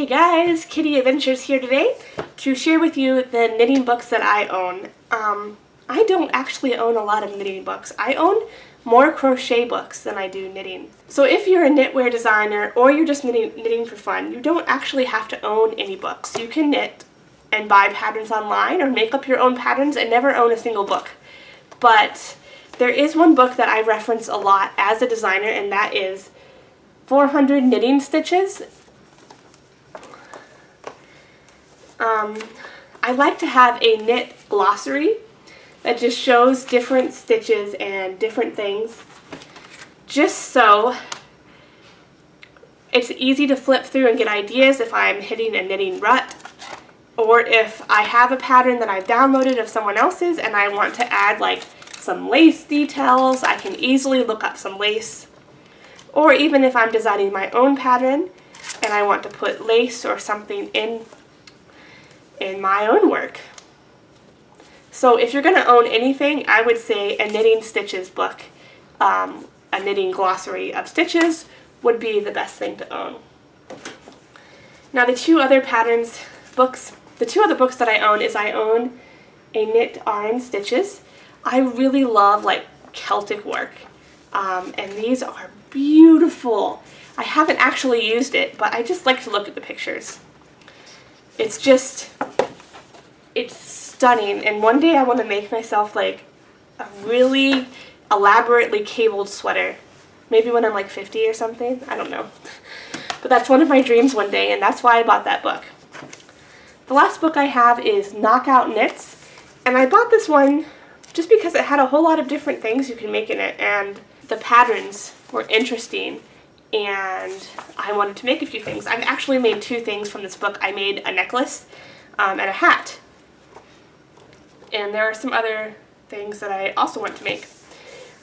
Hey guys, Kitty Adventures here today to share with you the knitting books that I own. I don't actually own a lot of knitting books. I own more crochet books than I do knitting. So if you're a knitwear designer or you're just knitting for fun, you don't actually have to own any books. You can knit and buy patterns online or make up your own patterns and never own a single book. But there is one book that I reference a lot as a designer, and that is 400 Knitting Stitches. I like to have a knit glossary that just shows different stitches and different things, just so it's easy to flip through and get ideas if I'm hitting a knitting rut, or if I have a pattern that I've downloaded of someone else's and I want to add like some lace details. I can easily look up some lace, or even if I'm designing my own pattern and I want to put lace or something in my own work. So if you're going to own anything, I would say a knitting stitches book, a knitting glossary of stitches would be the best thing to own. Now the two other books that I own is I own a Knit RN Stitches. I really love like Celtic work, and these are beautiful. I haven't actually used it, but I just like to look at the pictures. It's stunning, and one day I want to make myself like a really elaborately cabled sweater. Maybe when I'm like 50 or something, I don't know. But that's one of my dreams one day, and that's why I bought that book. The last book I have is Knockout Knits, and I bought this one just because it had a whole lot of different things you can make in it, and the patterns were interesting, and I wanted to make a few things. I've actually made two things from this book. I made a necklace and a hat. And there are some other things that I also want to make.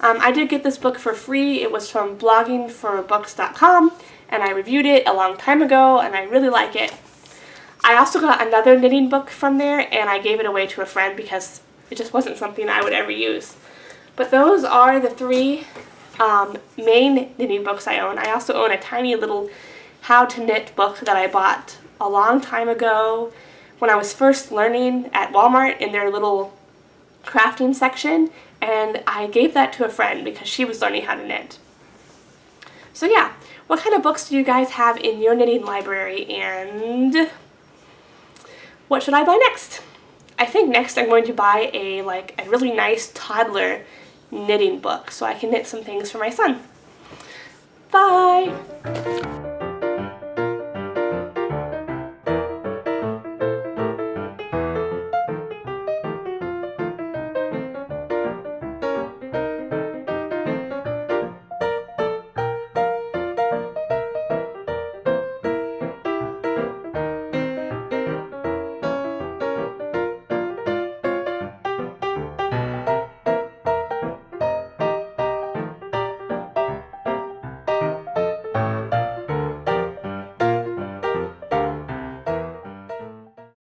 I did get this book for free. It was from bloggingforbooks.com, and I reviewed it a long time ago, and I really like it. I also got another knitting book from there, and I gave it away to a friend because it just wasn't something I would ever use. But those are the three main knitting books I own. I also own a tiny little how to knit book that I bought a long time ago when I was first learning at Walmart in their little crafting section, and I gave that to a friend because she was learning how to knit. So yeah, what kind of books do you guys have in your knitting library, and what should I buy next? I think next I'm going to buy a really nice toddler knitting book so I can knit some things for my son. Bye!